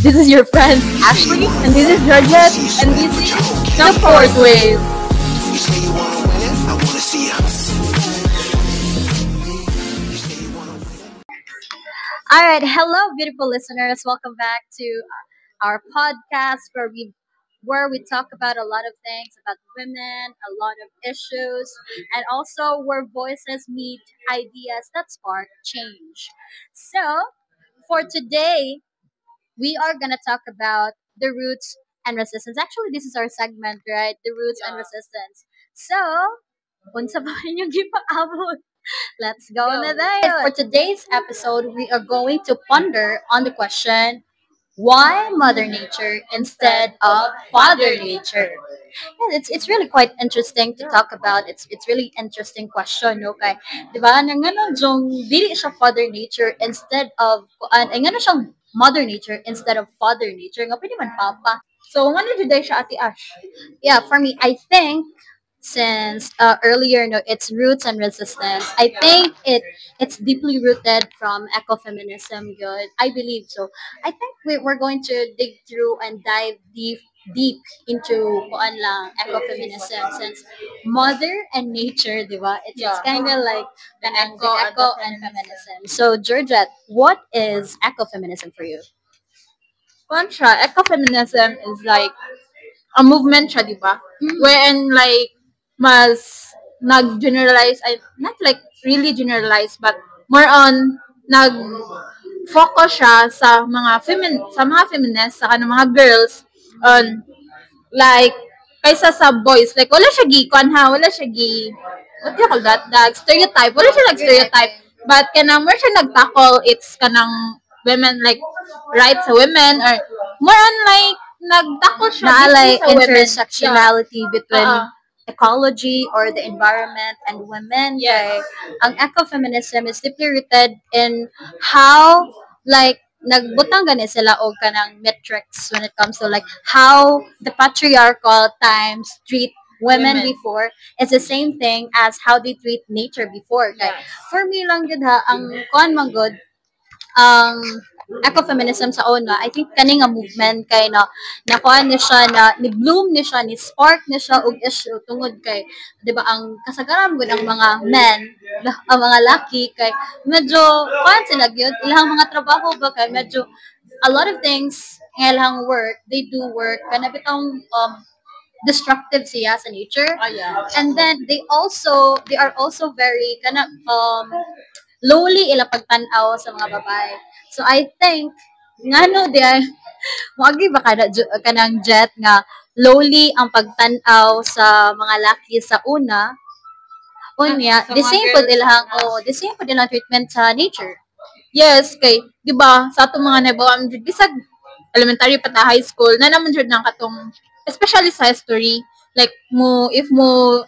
This is your friend Ashley, and this is Georgette, and this is the fourth wave. You say you wanna win, I wanna see ya. All right, hello, beautiful listeners. Welcome back to our podcast where we talk about a lot of things about women, a lot of issues, and also where voices meet ideas that spark change. So, for today, we are gonna talk about the roots and resistance. Actually, this is our segment, right? The roots and resistance. So, unsa ba inyong gipaabot? Let's go na dayon. For today's episode, we are going to ponder on the question, why Mother Nature instead of Father Nature? Yeah, it's really quite interesting to talk about. It's really interesting question, okay? 'Di ba? Nang ano jong dili siya Father Nature instead of ay ngano siyang Mother Nature instead of Father Nature. Nga pwede man papa. So, ano jud siya Ate Ash? Yeah, for me, I think since earlier, no, it's roots and resistance. I think it's deeply rooted from ecofeminism. Good, I believe so. I think we're going to dig through and dive deep into kuan lang ecofeminism, since mother and nature, diba? It's Yeah. kind of like An the eco and eco the and feminism. So Georgette, what is ecofeminism for you? Kuan siya, ecofeminism is like a movement siya, di ba? Wherein like mas nag-generalize, not like really generalize, but more on nag-focus siya sa mga feminists, sa kanang mga girls on like kaysa sa boys, like wala siya kuan ha, wala siya what do you call that, the stereotype, wala siya stereotype, but kanang more siya nagtackle, it's kanang women, like rights sa women, or more on like nagtackle siya Naalay sa women. intersectionality between Oo. ecology or the environment and women. Yes. Kay, ang ecofeminism is deeply rooted in how like nagbutang gani sila og kanang metrics when it comes to like how the patriarchal times treat women Women. before is the same thing as how they treat nature before. Kay, Yes. for me lang gud ha, ang kuan man gud, ang ecofeminism sa una, I think kani nga movement kay na nakuha ni siya na ni bloom ni siya, ni spark ni siya og issue tungod kay 'di ba ang kasagaran gud ang mga men, ang mga laki kay medyo kuan sila gyud ilang mga trabaho ba kay medyo a lot of things nga ilang work, they do work kana bitong destructive siya sa nature. Oh, yeah. And then they are also very kana lowly ila pagtan-aw sa mga babae. So I think ngano di ay moagi ba kanang jet nga lowly ang pagtan-aw sa mga laki sa una, unya Sa the mga same girls, pud ilang the same pud ilang treatment sa nature. Yes, kay, di ba, sa atong mga nabawang jud bisag elementary pa ta high school, na naman jud nang katong, especially sa history, like if mo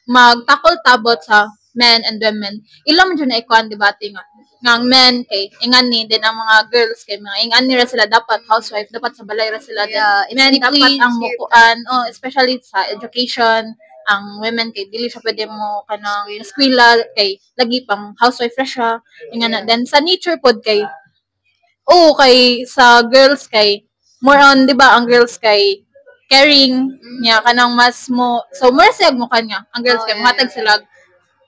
magtakol tabot sa men and women, ilang man jud na ikuan debate nga ang men kay ingan ni din ang mga girls kay mga ingan ni ra sila dapat housewife, dapat sa balay ra sila din. Yeah, it's Men deeply dapat ang stereotyped. mukuan, especially sa education, ang women kay dili siya pwede mo kanang eskwela kay lagi pang housewife ra siya. Ingan na then sa nature pod kay kay sa girls kay more on, di ba, ang girls kay caring niya kanang mas mo, so more siyag mo kanya ang girls kay mahatag sila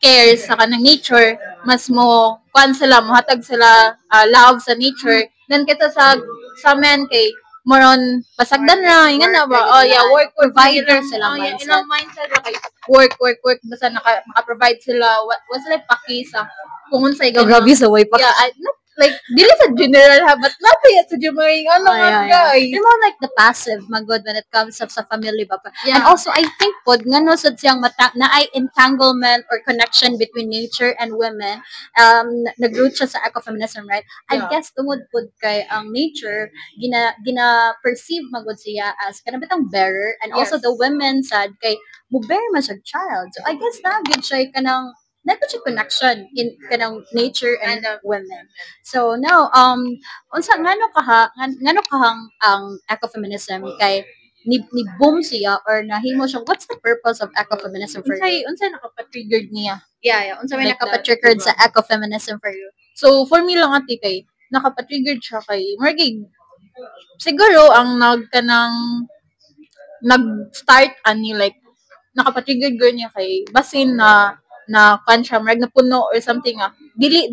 care sa kanang nature, mas mo kuan sila, mohatag sila love sa nature, then kita sa men kay more on pasagdan na ingan na ba, work Provider sila mindset. ilang mindset na kay work basta maka-provide sila, what's like paki sa kung unsay Ikaw grabe sa way pa. yeah, not like dili sa general ha, but napaya sa jumay guys. They're more like the passive magod when it comes sa family ba. Yeah. And also I think pod ngano sad siyang na ay entanglement or connection between nature and women. Nag-root siya sa ecofeminism, right? I Yeah. guess tungod pod kay ang nature gina perceive magod siya as kanang bitang bearer, and also Yes. the women sad kay mo bear man siya child. So I guess na gid siya kanang siya connection in kanang nature and women. So now unsa ngano kahang ang ecofeminism kay ni boom siya or nahimo siya, what's the purpose of ecofeminism for you? Unsay nakapa-triggered niya. Yeah, unsa may Like that, nakapa-triggered diba? sa ecofeminism for you? So for me lang ati kay nakapa-triggered siya kay margig siguro ang nag-start ani like nakapatrigger girl niya kay basin na kan siya marag na puno or something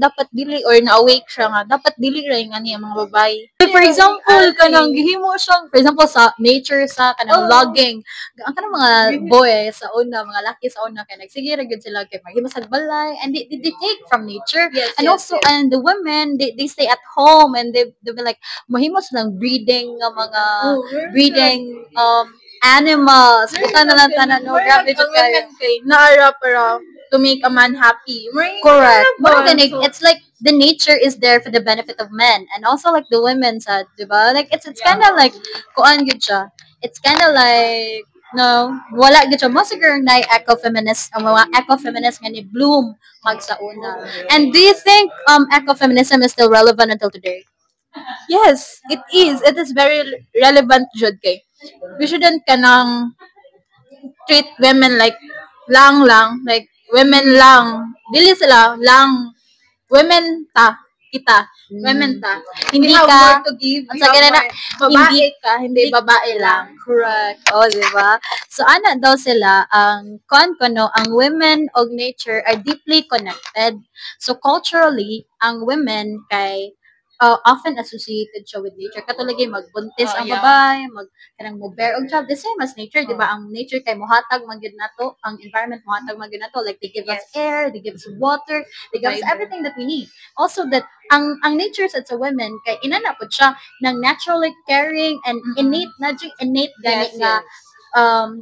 dapat dili or na-awake siya dapat dili ra nga niya mga babae. For example, kanang gihimo siya, for example, sa nature sa kanang logging. Ang kanang mga boy sa una, mga laki sa una, kay nagsige ra gyud sila kay maghimo sa balay, and they take from nature. Yes, And yes, also, yes. and the women, they stay at home, and they be like, mahimo silang breeding nga mga, breeding, animals. Kita na lang tanan, no? Grabe jud kayo. Naara para to make a man happy. Correct. More than it's like the nature is there for the benefit of men, and also like the women sa, diba? Like it's kind of like kuan gyud siya. It's kind of like no, wala gyud siya. Mo siguro na ecofeminist, ang mga ecofeminist nga ni bloom sa una. And do you think ecofeminism is still relevant until today? Yes, it is. It is very relevant jud kay. We shouldn't kanang treat women like lang like women lang. Dili sila lang women kita. Women Hindi Hindi have ka- more to give. Ang We sa have ganun na, more. Babae ka, hindi babae lang. Correct. Oh, di ba? So, ana daw sila, ang ang women og nature are deeply connected. So, culturally, ang women kay often associated siya with nature. Katulad yung magbuntis ang yeah. babae, kanang mo bear og child, the same as nature, di ba? Ang nature kay mohatag man gyud nato, ang environment mohatag man gyud nato, like they give us air, they give us water, they give us Fiber. everything that we need. Also that ang nature sa women kay inana pud siya ng naturally caring and innate gani Yes, nga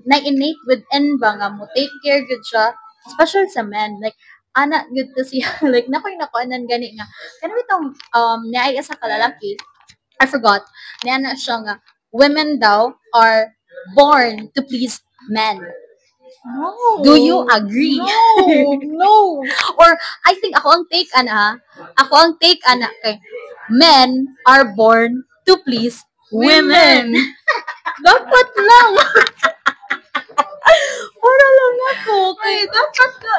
na innate within ba nga mo take care gud siya, especially sa men, like ana gud to siya like nakoy nakuanan gani nga kanang itong naay sa kalalaki, I forgot niya na siya nga women daw are born to please men. No. Do you agree? No. Or I think ako ang take kay men are born to please women. Dapat lang. Para lang ako. Ay, dapat ka.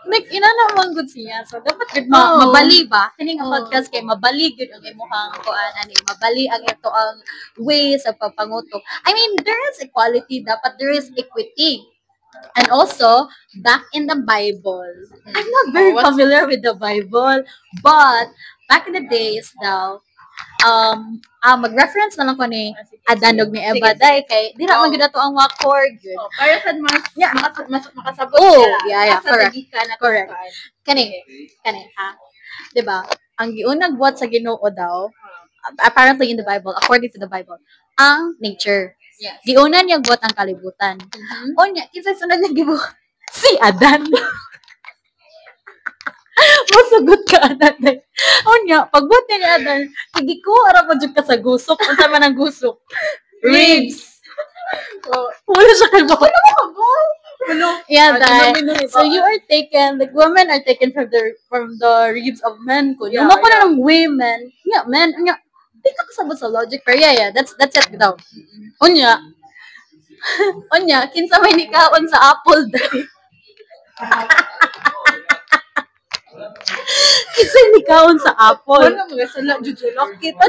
Like, ina naman good siya. So, dapat good Oo. mabali ba? Kini nga Oo. podcast kay mabali good ang imuhang kuan mabali ang ito ang way sa pagpangutok. I mean, there is equality, dapat there is equity. And also, back in the Bible, I'm not very what's- familiar with the Bible, but back in the days daw, mag-reference na lang ko ni Adan ug ni Eva Sige, day kay di na Oo. man gyud ato ang wakor gyud. Para sa mas Yeah. makasabot Oh, sila. yeah, Asa correct. lagi ka na Correct. tutuan. Kani ha. 'Di ba? Ang giunang buhat sa Ginoo daw, apparently in the Bible, according to the Bible, ang nature. Yes. Giuna niya buhat ang kalibutan. Mhm. O niya, kinsa sunod niya gibuhat? Si Adan. Masugot ka, Adan. O niya, pagbuhat niya ni Adan, hindi ko ara pa jud ka sa gusok. Unsa man ang gusok? Ribs. Wala siya kay bakit. Yeah, dahil. So you are taken, like women are taken from the ribs of men. Kung Yeah, yung ako na ng women, yeah, men, di ka kasabot sa logic, pero yeah, that's it daw. Unya, kinsa may nikaon sa apple dahil. Kinsa nikaon sa apple. Wala mga sala jud kita.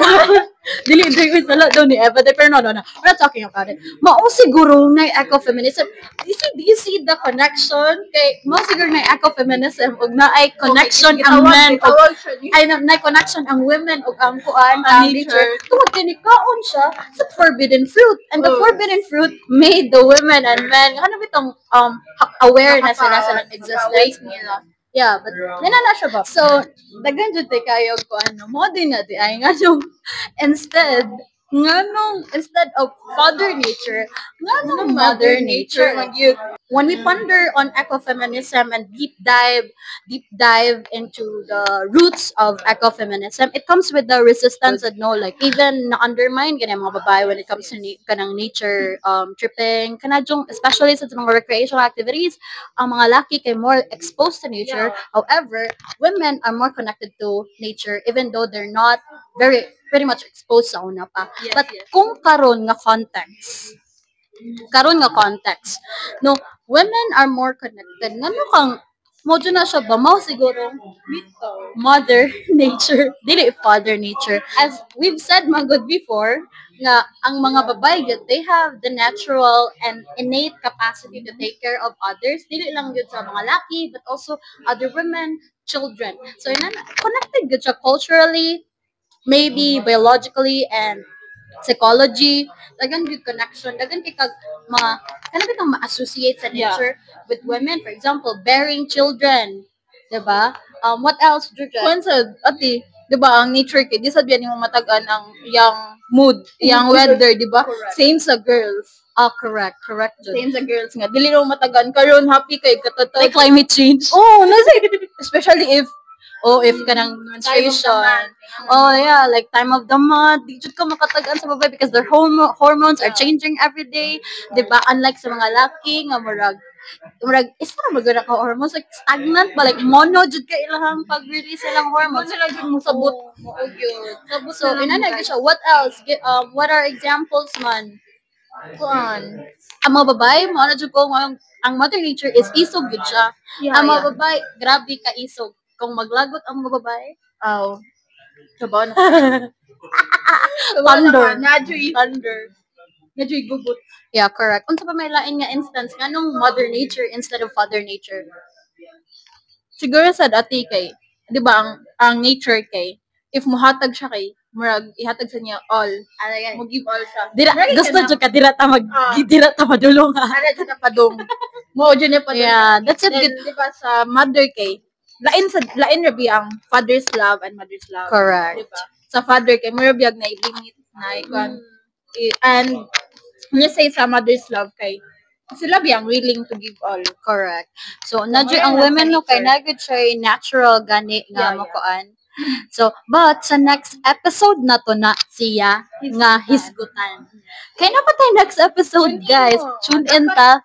Dili ko sala daw ni Eva, pero no. We're not talking about it. Mao siguro na ecofeminism. Do you see the connection? Kay mao siguro na ecofeminism ug na ay connection ang men ug ay na connection ang women ug ang kuan ang nature. Tungod kay nikaon siya sa forbidden fruit. And the forbidden fruit made the women and men ano bitong awareness na sa existence nila. Yeah, but na siya ba? So, daghan jud tay kayo ko mo din na di ay nga nung instead of Father Nature, nga nung Mother Nature. When we ponder on ecofeminism and deep dive into the roots of ecofeminism, it comes with the resistance and no, like even na undermine ganyan mga babae when it comes to kanang nature tripping, kanadjong especially sa mga recreational activities, ang mga laki kay more exposed to nature. However, women are more connected to nature even though they're not pretty much exposed sa una pa. Yes, But yes. kung karon nga context, no, women are more connected. Ngano kang mo dyan na siya ba? Mao siguro Mother Nature, dili Father Nature. As we've said magod before, nga ang mga babae yun, they have the natural and innate capacity to take care of others. Dili lang yun sa mga laki, but also other women, children. So yun, connected yun siya culturally, maybe biologically, and psychology. Dagan good connection. Dagan kay kag mga kanang kang ma-associate sa Yeah. nature with women. For example, bearing children. Diba? What else, Georgia? Kung sa, ati, di ba, ang nature kay, di sabihan yung matagan ang yang mood, yang weather, di ba? Correct. Same sa girls. Correct, Georgia. Same sa girls nga. Dili mo matagan karon happy kay katotoo. Like climate change. Oh, nasa especially if If kanang menstruation. Oh yeah, like time of the month, di jud ka makatagaan sa babae because their hormones are changing every day, 'di ba? Unlike sa mga laki nga murag isa ra magud ka hormones like stagnant ba like mono jud ka ilahang pag-release ilang hormones. sila jud mo sabot. So inana gyud siya. What else? What are examples man? Kuan. Ang mga babae mo ano jud ko ang mother nature is isog jud siya. Yeah, Ang mga yeah. babae grabe ka isog. Kung maglagot ang mga babae, Aw. Sabaw na. Thunder. Thunder. Nadyo'y gugot. yeah, correct. Unsa pa may lain nga instance nganong mother nature instead of father nature? Siguro sa dati kay, di ba, ang nature kay, if muhatag siya kay, murag, ihatag sa niya all. Ano yan? Mo give all siya. Dira, Murag gusto ka na- jud ka dira ta dira ta madulong ha. Ano dyan na padong. Mo dyan na padong. Yeah, that's it. Then, di ba, sa mother kay, lain rabi ang father's love and mother's love. Correct. Di ba? Sa father kay, mo rabi na i-limit na ikuan. And, let's say sa mother's love kay, sila biyang willing to give all. Correct. So, nadyo wala ang lang women sa no kay nature. nagud siya natural gani nga Yeah, makuan. So, but sa next episode na to na siya nga hisgutan. Kaya na pa tayo next episode, guys. Tune in ta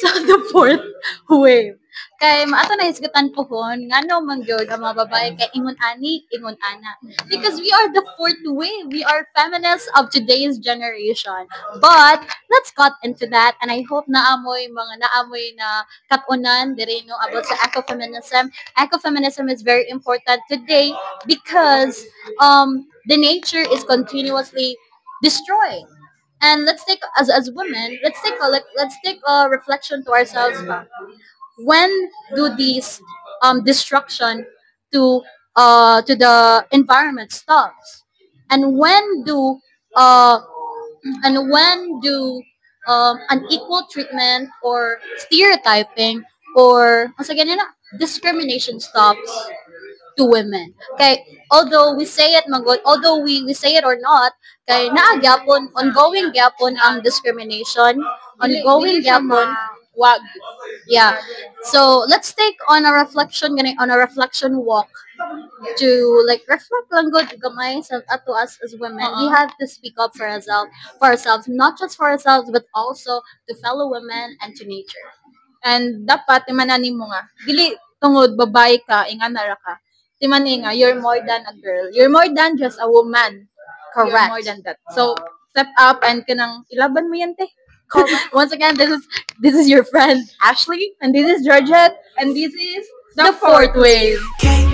sa the fourth wave. Kay maato na hisgutan pohon ngano man gyud ang mga babae kay ingon ani, ingon ana. Because we are the fourth wave. We are feminists of today's generation. But let's cut into that and I hope naamoy na katunan dire no about sa ecofeminism. Ecofeminism is very important today because the nature is continuously destroyed. And let's take as women, let's take a reflection to ourselves ba. When do these destruction to the environment stops? And uh when do unequal treatment or stereotyping or once again discrimination stops to women? Kay although we say it although we say it or not, kay naa gyapon ongoing gyapon ang discrimination, ongoing gyapon. Wag. Yeah. So let's take on a reflection walk to like reflect lang good gamay sa ato us as women. We have to speak up for ourselves, not just for ourselves but also to fellow women and to nature. And dapat timanani mo nga. Dili tungod babae ka, ingana ra ka. Timani nga, you're more than a girl. You're more than just a woman. You're Correct. more than that. So, step up and kanang ilaban mo yan, te. Once again, this is your friend Ashley, And this is Georgette. And this is the fourth wave. Okay,